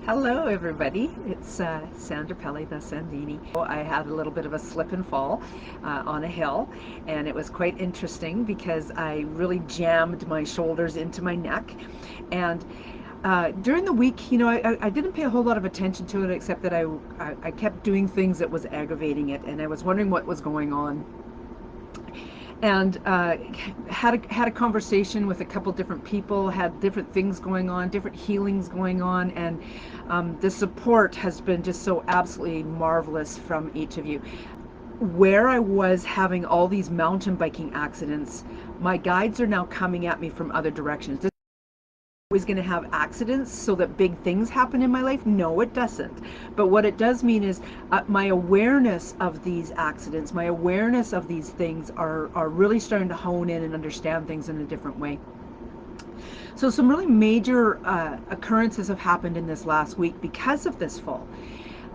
Hello everybody, it's Sandra Pelli, the Sandini. I had a little bit of a slip and fall on a hill, and it was quite interesting because I really jammed my shoulders into my neck. And during the week, I didn't pay a whole lot of attention to it, except that I kept doing things that was aggravating it, and I was wondering what was going on. And had a conversation with a couple different people, had different things going on, different healings going on, and the support has been just so absolutely marvelous from each of you. Where I was having all these mountain biking accidents, my guides are now coming at me from other directions. Always going to have accidents so that big things happen in my life? No, it doesn't. But what it does mean is my awareness of these accidents, my awareness of these things are really starting to hone in and understand things in a different way. So some really major occurrences have happened in this last week because of this fall.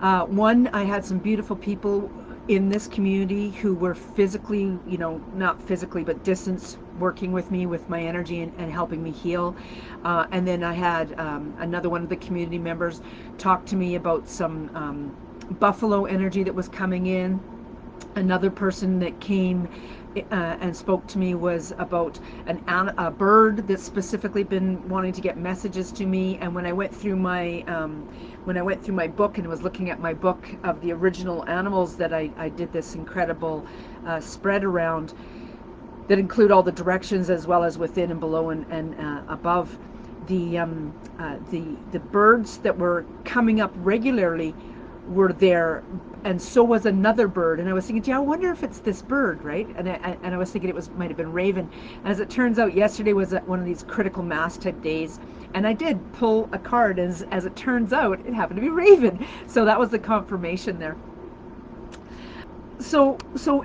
One, I had some beautiful people in this community who were physically, not physically, but distance working with me with my energy and helping me heal. And then I had another one of the community members talk to me about some buffalo energy that was coming in. Another person that came and spoke to me was about a bird that's specifically been wanting to get messages to me. And when I went through my book and was looking at my book of the original animals that I did this incredible spread around that include all the directions as well as within and below and above, the birds that were coming up regularly were there, and so was another bird. And I was thinking, gee, I wonder if it's this bird, right? And I was thinking might have been raven. And as it turns out, yesterday was one of these critical mass type days, and I did pull a card. As it turns out, it happened to be raven. So that was the confirmation there. So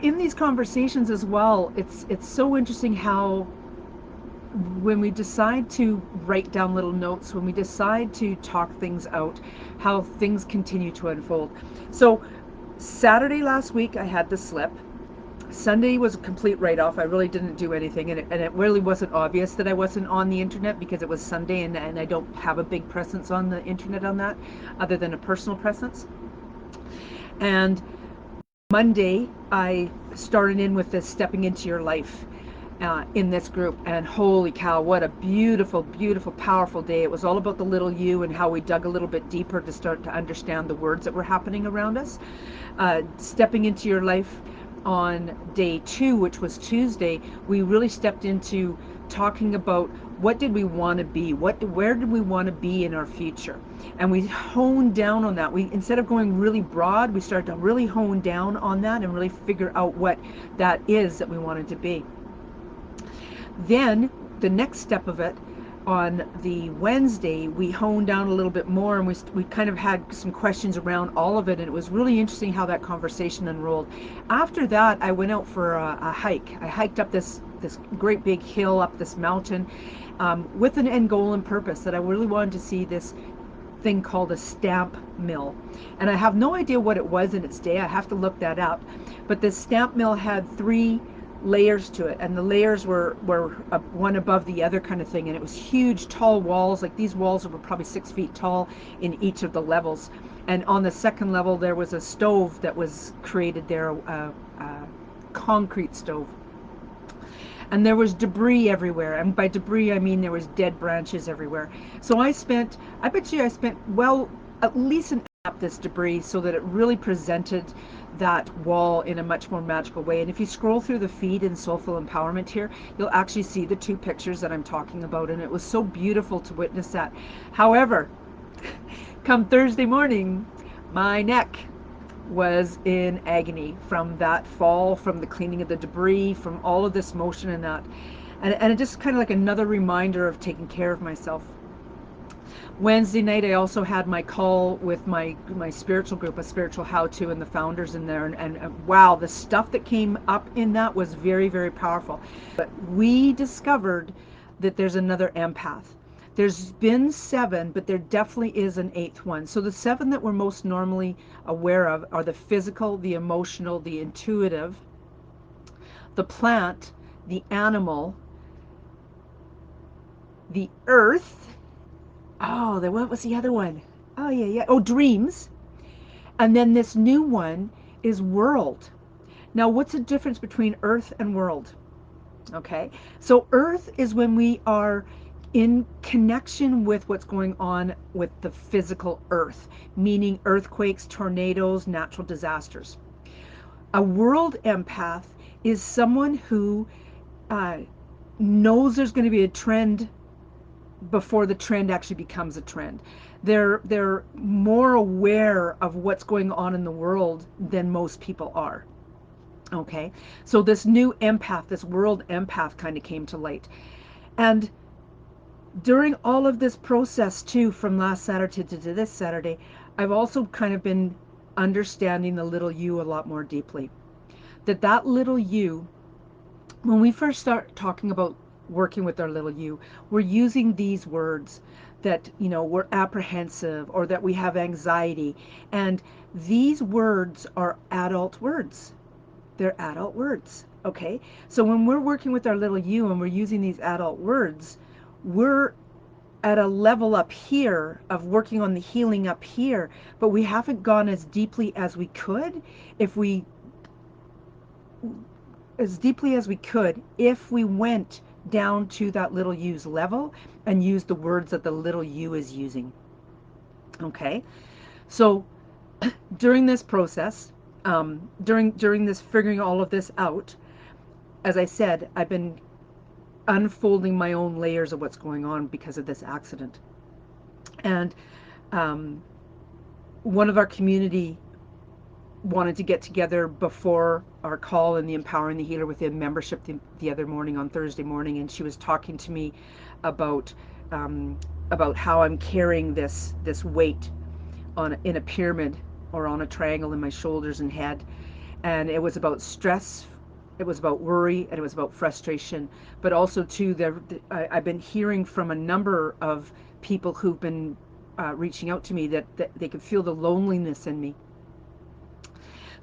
in these conversations as well, it's so interesting how when we decide to write down little notes, when we decide to talk things out, how things continue to unfold. So Saturday last week, I had the slip. Sunday was a complete write-off. I really didn't do anything, and it really wasn't obvious that I wasn't on the internet because it was Sunday, and I don't have a big presence on the internet on that, other than a personal presence. And Monday, I started in with this stepping into your life in this group, and holy cow, what a beautiful, beautiful, powerful day. It was all about the little you and how we dug a little bit deeper to start to understand the words that were happening around us. Stepping into your life on day 2, which was Tuesday, we really stepped into talking about what did we want to be, where did we want to be in our future, and we honed down on that. We, instead of going really broad, we started to really hone down on that and really figure out what that is that we wanted to be. Then the next step of it, on the Wednesday, we honed down a little bit more, and we kind of had some questions around all of it, and it was really interesting how that conversation unrolled. After that, I went out for a hike. I hiked up this great big hill, up this mountain, with an end goal and purpose that I really wanted to see this thing called a stamp mill. And I have no idea what it was in its day. I have to look that up. But this stamp mill had 3 layers to it, and the layers were one above the other kind of thing, and it was huge tall walls. Like, these walls were probably 6 feet tall in each of the levels, and on the second level there was a stove that was created there, a concrete stove, and there was debris everywhere, and by debris I mean there was dead branches everywhere. So I bet you I spent, well, at least an hour up this debris so that it really presented that wall in a much more magical way. And if you scroll through the feed in Soulful Empowerment here, you'll actually see the 2 pictures that I'm talking about, and it was so beautiful to witness that. However, come Thursday morning, my neck was in agony from that fall, from the cleaning of the debris, from all of this motion and that. And it just kind of like another reminder of taking care of myself. Wednesday night, I also had my call with my spiritual group, a spiritual how-to, and the founders in there. And wow, the stuff that came up in that was very, very powerful. But we discovered that there's another empath. There's been 7, but there definitely is an 8th one. So the 7 that we're most normally aware of are the physical, the emotional, the intuitive, the plant, the animal, the earth. Oh, what was the other one? Oh, yeah, yeah. Oh, dreams. And then this new one is world. Now, what's the difference between earth and world? Okay. So, earth is when we are in connection with what's going on with the physical earth, meaning earthquakes, tornadoes, natural disasters. A world empath is someone who uh, knows there's going to be a trend before the trend actually becomes a trend. They're more aware of what's going on in the world than most people are. Okay, so this new empath, this world empath, kind of came to light, and during all of this process too, from last Saturday to this Saturday, I've also kind of been understanding the little you a lot more deeply. That little you, when we first start talking about working with our little you, we're using these words that, we're apprehensive or that we have anxiety. And these words are adult words. They're adult words. Okay. So when we're working with our little you and we're using these adult words, we're at a level up here of working on the healing up here, but we haven't gone as deeply as we could if we if we went down to that little u's level and used the words that the little u is using. Okay, so during this process, during this figuring all of this out, as I said, I've been unfolding my own layers of what's going on because of this accident. And um, one of our community wanted to get together before our call in the Empowering the Healer Within membership the other morning on Thursday morning, and she was talking to me about um, about how I'm carrying this weight in a pyramid or on a triangle in my shoulders and head, and it was about stress, it was about worry, and it was about frustration, but also too I've been hearing from a number of people who've been reaching out to me that they could feel the loneliness in me.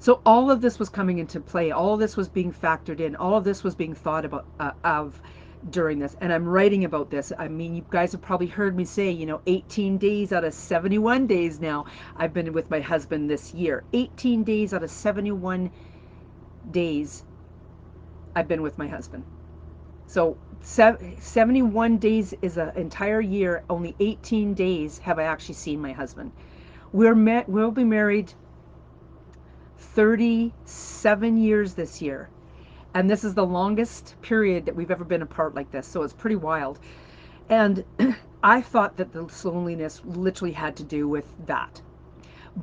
So all of this was coming into play. All of this was being factored in. All of this was being thought about of during this. And I'm writing about this. I mean, you guys have probably heard me say, 18 days out of 71 days now, I've been with my husband this year. 18 days out of 71 days, I've been with my husband. So 71 days is an entire year. Only 18 days have I actually seen my husband. We'll be married 37 years this year. And this is the longest period that we've ever been apart like this. So it's pretty wild. And I thought that the loneliness literally had to do with that.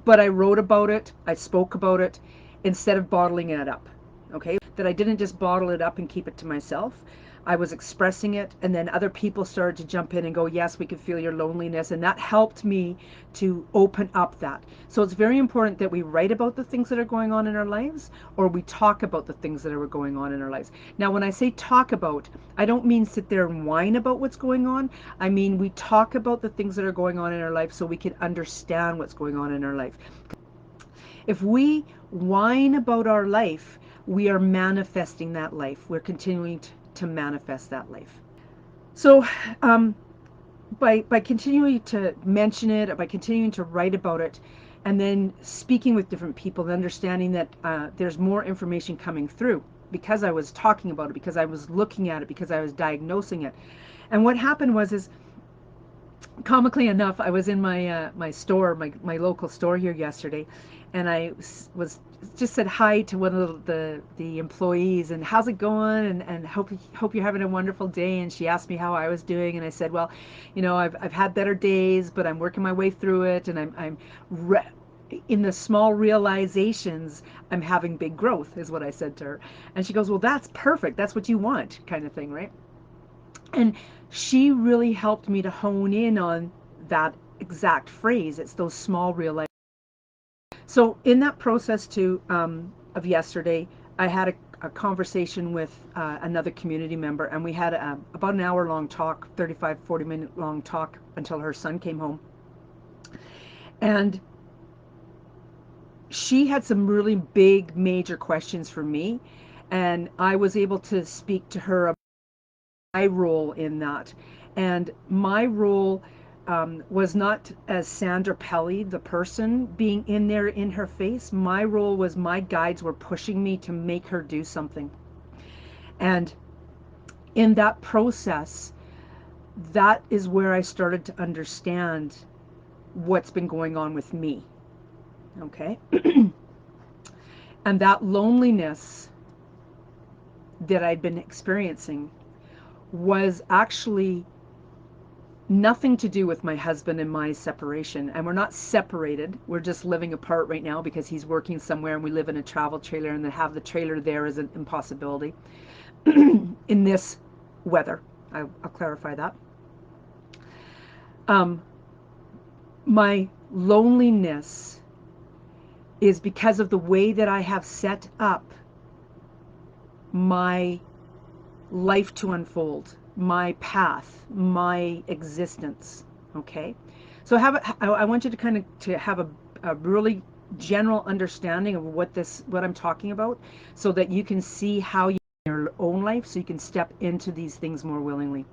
But I wrote about it, I spoke about it instead of bottling it up. Okay? That I didn't just bottle it up and keep it to myself. I was expressing it, and then other people started to jump in and go, yes, we can feel your loneliness. And that helped me to open up that. So it's very important that we write about the things that are going on in our lives, or we talk about the things that are going on in our lives. Now, when I say talk about, I don't mean sit there and whine about what's going on. I mean, we talk about the things that are going on in our life so we can understand what's going on in our life. If we whine about our life, we are manifesting that life. We're continuing to manifest that life. So, by continuing to mention it, by continuing to write about it, and then speaking with different people, and understanding that there's more information coming through because I was talking about it, because I was looking at it, because I was diagnosing it. And what happened was comically enough, I was in my store, my local store here yesterday, and I was just said hi to one of the employees and how's it going, and hope you're having a wonderful day. And she asked me how I was doing, and I said, well, I've had better days, but I'm working my way through it, and I'm in the small realizations, I'm having big growth, is what I said to her. And she goes, well, that's perfect. That's what you want, kind of thing, right? And she really helped me to hone in on that exact phrase. It's those small realizations. So in that process too, of yesterday, I had a conversation with another community member, and we had about an hour long talk, 35-40 minute long talk until her son came home. And she had some really big major questions for me, and I was able to speak to her about my role in that. And my role was not as Sandra Pelly, the person, being in there in her face. My role was my guides were pushing me to make her do something. And in that process, that is where I started to understand what's been going on with me. Okay? And that loneliness that I'd been experiencing was actually nothing to do with my husband and my separation. And we're not separated. We're just living apart right now because he's working somewhere and we live in a travel trailer, and to have the trailer there is an impossibility in this weather. I'll clarify that. My loneliness is because of the way that I have set up my life to unfold, my path, my existence. Okay, so I want you to kind of to have a really general understanding of what I'm talking about, so that you can see how you in your own life, so you can step into these things more willingly.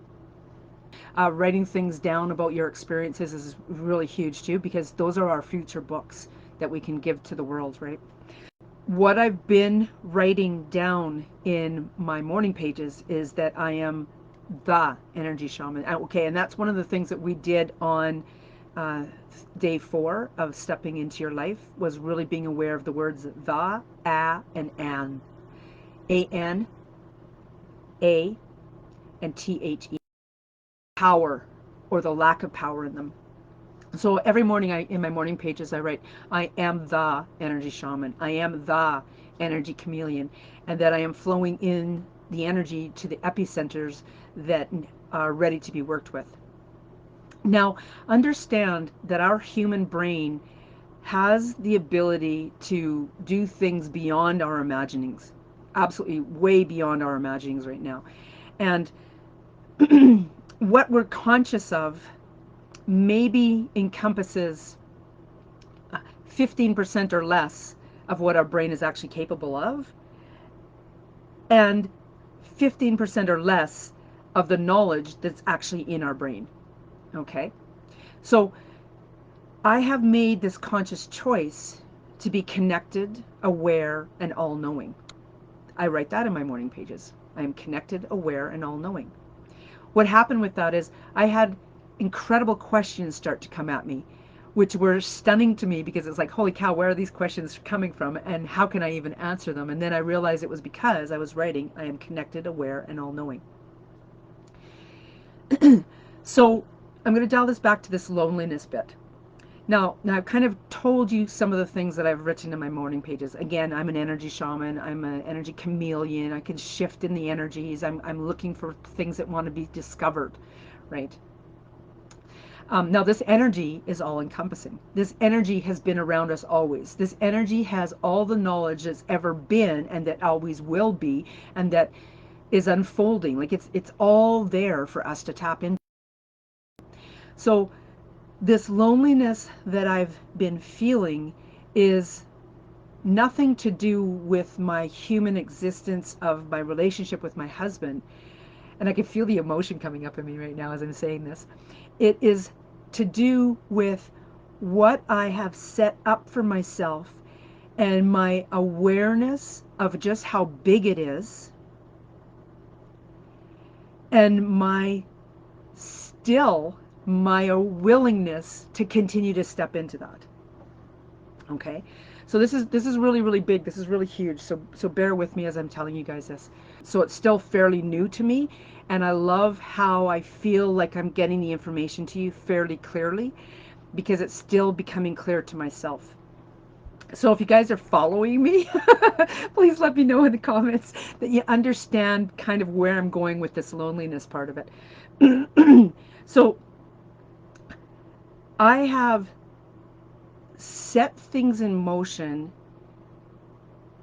Writing things down about your experiences is really huge too, because those are our future books that we can give to the world, right? What I've been writing down in my morning pages is that I am the energy shaman. Okay, and that's one of the things that we did on uh, day 4 of stepping into your life, was really being aware of the words the, and an. A-N, A, and T-H-E. Power, or the lack of power in them. So every morning in my morning pages, I write, I am the energy shaman. I am the energy chameleon. And that I am flowing in the energy to the epicenters that are ready to be worked with. Now, understand that our human brain has the ability to do things beyond our imaginings. Absolutely way beyond our imaginings right now. And what we're conscious of maybe encompasses 15% or less of what our brain is actually capable of, and 15% or less of the knowledge that's actually in our brain. Okay? So I have made this conscious choice to be connected, aware, and all-knowing. I write that in my morning pages. I am connected, aware, and all-knowing. What happened with that is I had incredible questions start to come at me, which were stunning to me, because it's like, holy cow, where are these questions coming from, and how can I even answer them? And then I realized it was because I was writing, I am connected, aware, and all-knowing. So I'm going to dial this back to this loneliness bit. Now I've kind of told you some of the things that I've written in my morning pages. Again, I'm an energy shaman. I'm an energy chameleon. I can shift in the energies. I'm looking for things that want to be discovered, right? Now, this energy is all encompassing. This energy has been around us always. This energy has all the knowledge that's ever been and that always will be, and that is unfolding. Like it's all there for us to tap into. So this loneliness that I've been feeling is nothing to do with my human existence of my relationship with my husband. And I can feel the emotion coming up in me right now as I'm saying this. It is to do with what I have set up for myself, and my awareness of just how big it is, and my willingness to continue to step into that. Okay, so this is really big. This is really huge. So bear with me as I'm telling you guys this. So it's still fairly new to me, and I love how I feel like I'm getting the information to you fairly clearly, because it's still becoming clear to myself. So if you guys are following me, please let me know in the comments that you understand kind of where I'm going with this loneliness part of it. So I have set things in motion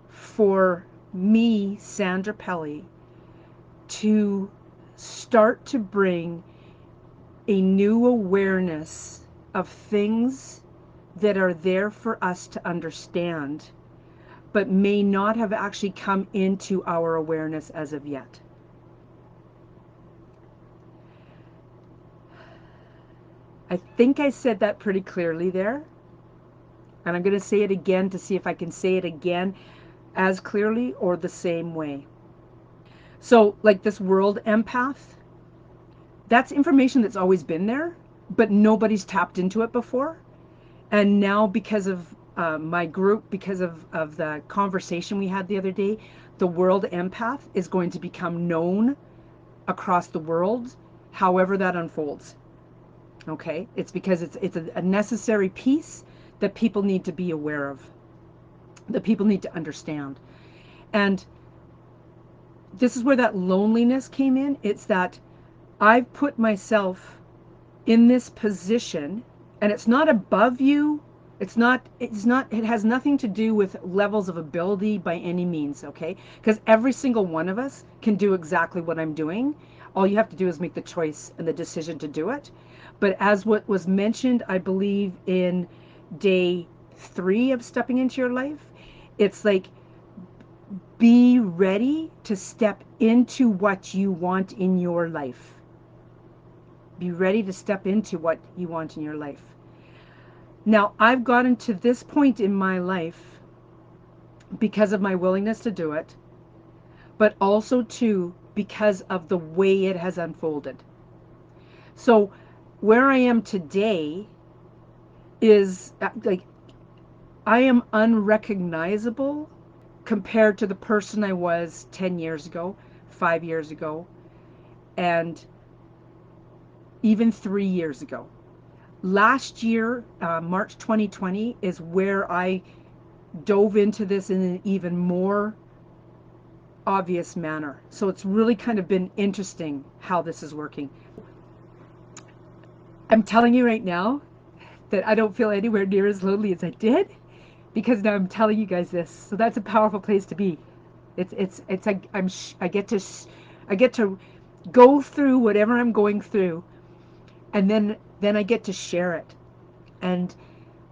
for me, Sandra Pelly, to start to bring a new awareness of things that are there for us to understand, but may not have actually come into our awareness as of yet. I think I said that pretty clearly there. And I'm going to say it again to see if I can say it again as clearly or the same way. So, like this world empath, that's information that's always been there, but nobody's tapped into it before. And now, because of my group, because of the conversation we had the other day, the world empath is going to become known across the world, however that unfolds. Okay? It's because it's a necessary piece that people need to be aware of, that people need to understand. And this is where that loneliness came in. It's that I've put myself in this position, and it's not above you. It has nothing to do with levels of ability by any means, okay? Because every single one of us can do exactly what I'm doing. All you have to do is make the choice and the decision to do it. But as what was mentioned, I believe in day 3 of stepping into your life, it's like, be ready to step into what you want in your life. Be ready to step into what you want in your life. Now, I've gotten to this point in my life because of my willingness to do it, but also too because of the way it has unfolded. So where I am today is like, I am unrecognizable compared to the person I was 10 years ago, 5 years ago, and even 3 years ago. Last year, March 2020, is where I dove into this in an even more obvious manner. So it's really kind of been interesting how this is working. I'm telling you right now that I don't feel anywhere near as lonely as I did, because now I'm telling you guys this. So that's a powerful place to be. It's like I get to go through whatever I'm going through, and then I get to share it. And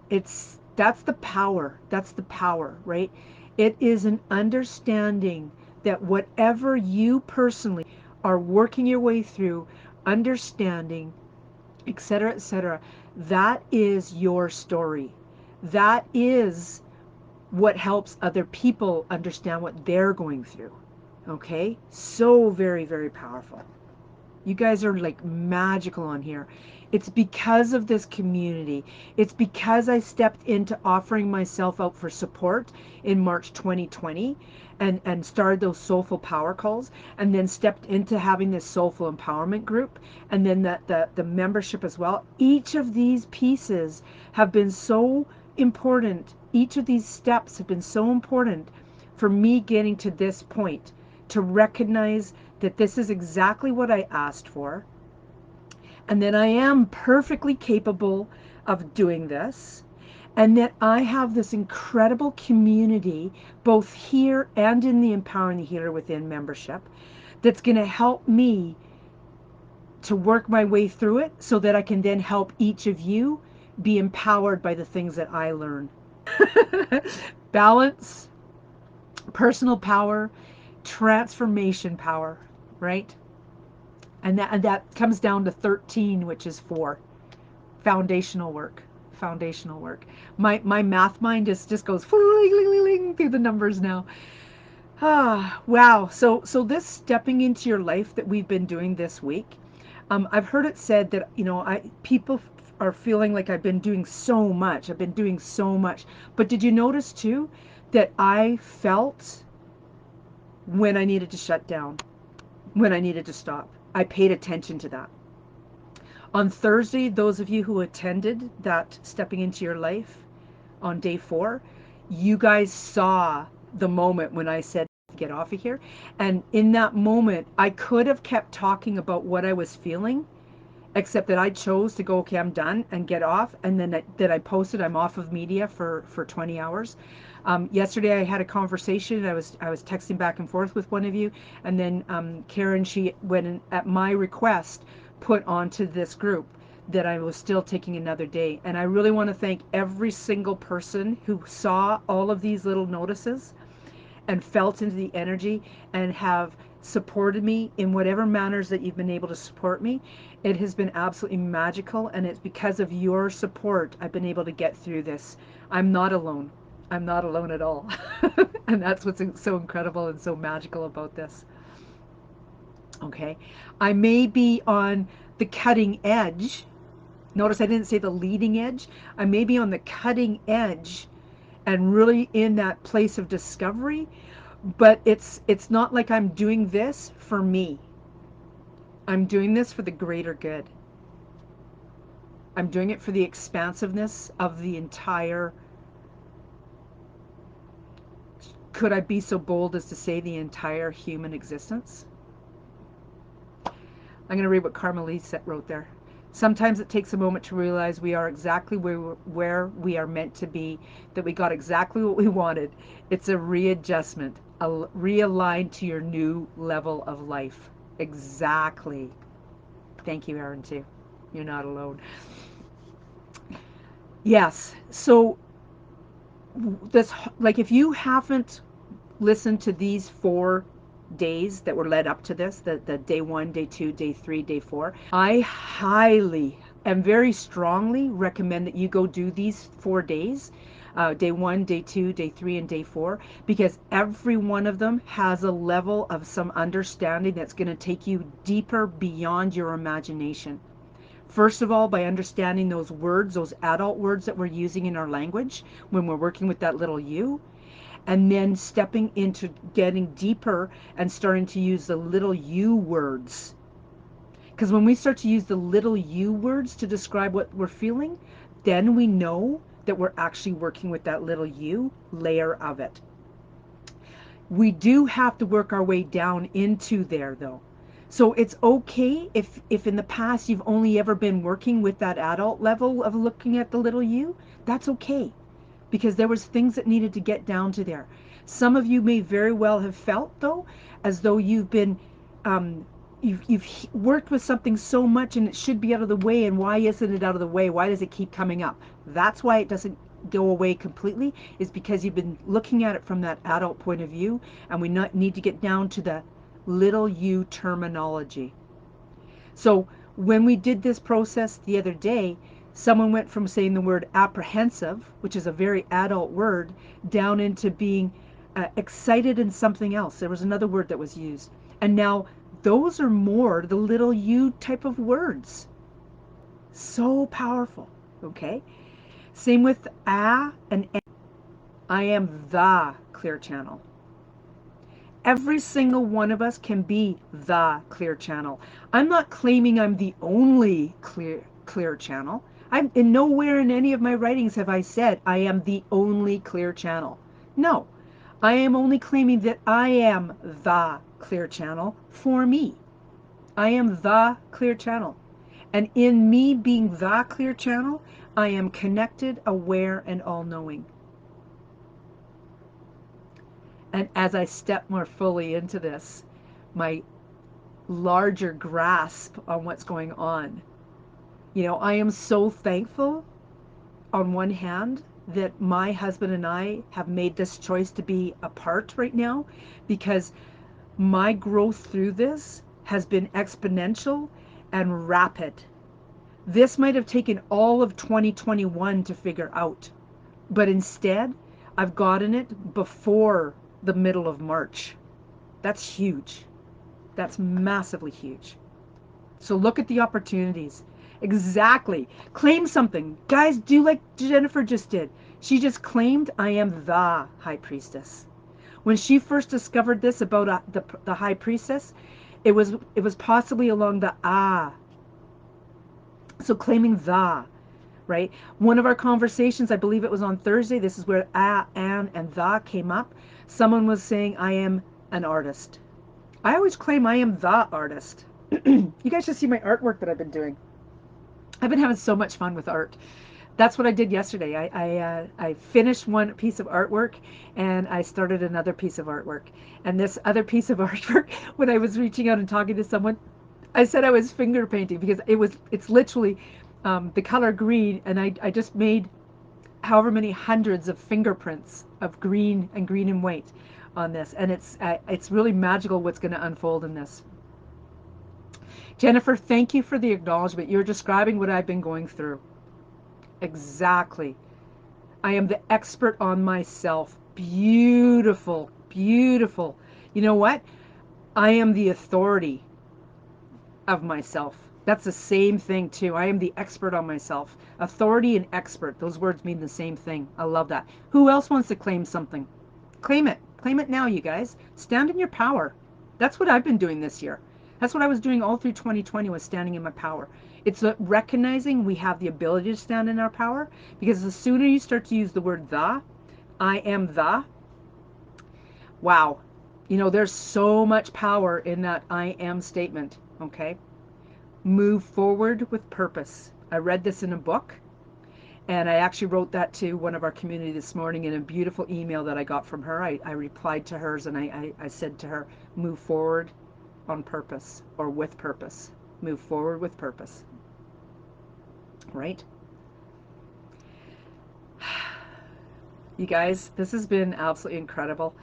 that's the power. That's the power, right? It is an understanding that whatever you personally are working your way through, understanding, etc., that is your story. That is what helps other people understand what they're going through. Okay? So very, very powerful. You guys are like magical on here. It's because of this community. It's because I stepped into offering myself out for support in March 2020 and started those soulful power calls, and then stepped into having this soulful empowerment group, and then the membership as well. Each of these pieces have been so important. Each of these steps have been so important for me getting to this point, to recognize that this is exactly what I asked for, and that I am perfectly capable of doing this, and that I have this incredible community, both here and in the Empowering the Healer Within membership, that's going to help me to work my way through it so that I can then help each of you be empowered by the things that I learn. Balance, personal power, transformation power, right? And that comes down to 13, which is 4. Foundational work. Foundational work. My math mind just goes through the numbers now. Ah, wow. So this stepping into your life that we've been doing this week, I've heard it said that, people are feeling like I've been doing so much. I've been doing so much. But did you notice too that I felt when I needed to shut down, when I needed to stop? I paid attention to that. On Thursday, those of you who attended that Stepping Into Your Life on day 4, you guys saw the moment when I said, get off of here. And in that moment, I could have kept talking about what I was feeling, except that I chose to go, okay, I'm done, and get off. And then that I posted, I'm off of media for 20 hours. Yesterday I had a conversation. I was texting back and forth with one of you, and then Karen, she went at my request, put onto this group that I was still taking another day. And I really want to thank every single person who saw all of these little notices and felt into the energy and have supported me in whatever manners that you've been able to support me. It has been absolutely magical, and it's because of your support I've been able to get through this. I'm not alone. I'm not alone at all. And that's what's so incredible and so magical about this. Okay. I may be on the cutting edge. Notice I didn't say the leading edge. I may be on the cutting edge and really in that place of discovery, but it's not like I'm doing this for me. I'm doing this for the greater good. I'm doing it for the expansiveness of the entire, could I be so bold as to say the entire human existence? I'm going to read what Carmelise wrote there. Sometimes it takes a moment to realize we are exactly where we are meant to be, that we got exactly what we wanted. It's a readjustment, realign to your new level of life. Exactly. Thank you, Erin, too. You're not alone. Yes. So this, like, if you haven't listened to these 4 days that were led up to this, the day 1, day 2, day 3, day 4, I highly and very strongly recommend that you go do these 4 days, day 1, day 2, day 3, and day 4, because every one of them has a level of some understanding that's going to take you deeper beyond your imagination. First of all, by understanding those words, those adult words that we're using in our language when we're working with that little you, and then stepping into getting deeper and starting to use the little you words. Because when we start to use the little you words to describe what we're feeling, then we know that we're actually working with that little you layer of it. We do have to work our way down into there, though. So it's okay if in the past you've only ever been working with that adult level of looking at the little you, that's okay, because there was things that needed to get down to there. Some of you may very well have felt, though, as though you've been you've worked with something so much and it should be out of the way, and why isn't it out of the way? Why does it keep coming up? That's why it doesn't go away completely, is because you've been looking at it from that adult point of view, and we need to get down to the little you terminology. So when we did this process the other day, someone went from saying the word apprehensive, which is a very adult word, down into being excited in something else. There was another word that was used. And now those are more the little you type of words. So powerful. Okay? Same with and a. I am the clear channel. Every single one of us can be the clear channel. I'm not claiming I'm the only clear channel. I'm in nowhere in any of my writings have I said I am the only clear channel. No, I am only claiming that I am the clear channel for me. I am the clear channel. And in me being the clear channel, I am connected, aware, and all-knowing. And as I step more fully into this, my larger grasp on what's going on, I am so thankful on one hand that my husband and I have made this choice to be apart right now, because my growth through this has been exponential and rapid. This might have taken all of 2021 to figure out, but instead I've gotten it before the middle of March. That's huge. That's massively huge. So look at the opportunities. Exactly. Claim something. Guys, do like Jennifer just did. She just claimed, I am the high priestess. When she first discovered this about the high priestess, it was possibly along the So claiming the, right? One of our conversations, I believe it was on Thursday, this is where and the came up. Someone was saying, I am an artist. I always claim I am the artist. You guys should see my artwork that I've been doing. I've been having so much fun with art. That's what I did yesterday. I finished one piece of artwork and I started another piece of artwork. And this other piece of artwork, when I was reaching out and talking to someone, I said I was finger painting, because it's literally the color green, and I just made however many hundreds of fingerprints of green and white on this, and it's really magical what's going to unfold in this. Jennifer, thank you for the acknowledgement. You're describing what I've been going through. Exactly. I am the expert on myself. Beautiful, beautiful. You know what? I am the authority of myself. That's the same thing too. I am the expert on myself. Authority and expert, those words mean the same thing. I love that. Who else wants to claim something? Claim it. Claim it now, you guys. Stand in your power. That's what I've been doing this year. That's what I was doing all through 2020, was standing in my power. It's recognizing we have the ability to stand in our power, because the sooner you start to use the word the, I am the, wow. There's so much power in that I am statement, okay? Move forward with purpose. I read this in a book, and I actually wrote that to one of our community this morning in a beautiful email that I got from her. I replied to hers, and I said to her, move forward on purpose, or with purpose. Move forward with purpose. Right? You guys, this has been absolutely incredible.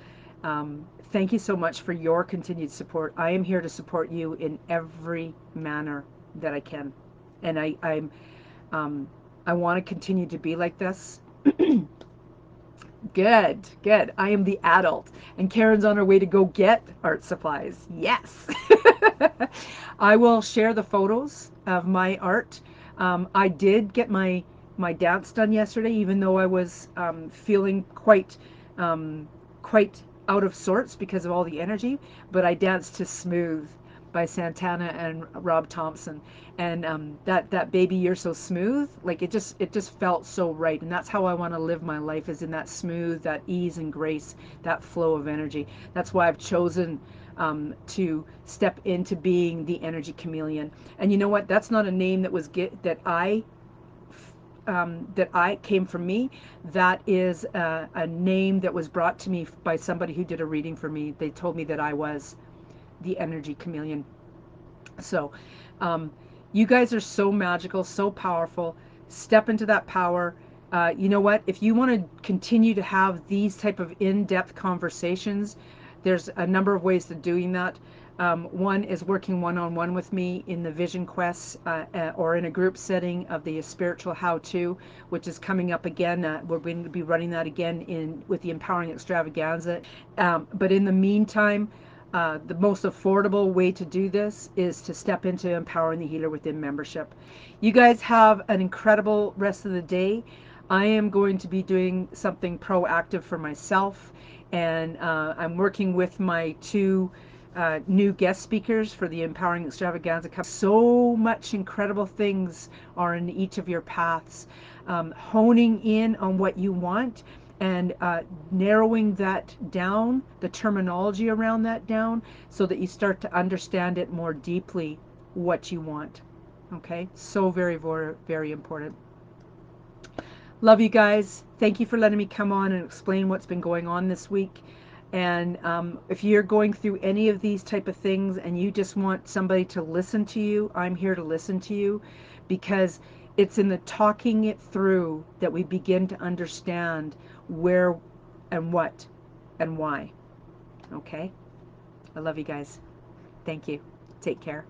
Thank you so much for your continued support. I am here to support you in every manner that I can. And I want to continue to be like this. Good, good. I am the adult, and Karen's on her way to go get art supplies. Yes. I will share the photos of my art. I did get my dance done yesterday, even though I was feeling quite out of sorts because of all the energy. But I danced to Smooth by Santana and Rob Thompson, and that baby, you're so smooth, like it just felt so right. And that's how I want to live my life, is in that smooth, that ease and grace, that flow of energy. That's why I've chosen to step into being the energy chameleon. And you know what? That's not a name that was that I came from me. That is a name that was brought to me by somebody who did a reading for me. They told me that I was the energy chameleon. So you guys are so magical, so powerful. Step into that power. You know what? If you want to continue to have these type of in-depth conversations, there's a number of ways to doing that. One is working one-on-one with me in the Vision Quest, or in a group setting of the Spiritual How-To, which is coming up again. We're going to be running that again with the Empowering Extravaganza. But in the meantime, the most affordable way to do this is to step into Empowering the Healer Within membership. You guys have an incredible rest of the day. I am going to be doing something proactive for myself, and I'm working with my two new guest speakers for the Empowering Extravaganza. So much incredible things are in each of your paths. Honing in on what you want, and narrowing that down, the terminology around that down, so that you start to understand it more deeply, what you want. Okay? So very, very, very important. Love you guys. Thank you for letting me come on and explain what's been going on this week. And if you're going through any of these type of things and you just want somebody to listen to you, I'm here to listen to you, because it's in the talking it through that we begin to understand where and what and why. Okay? I love you guys. Thank you. Take care.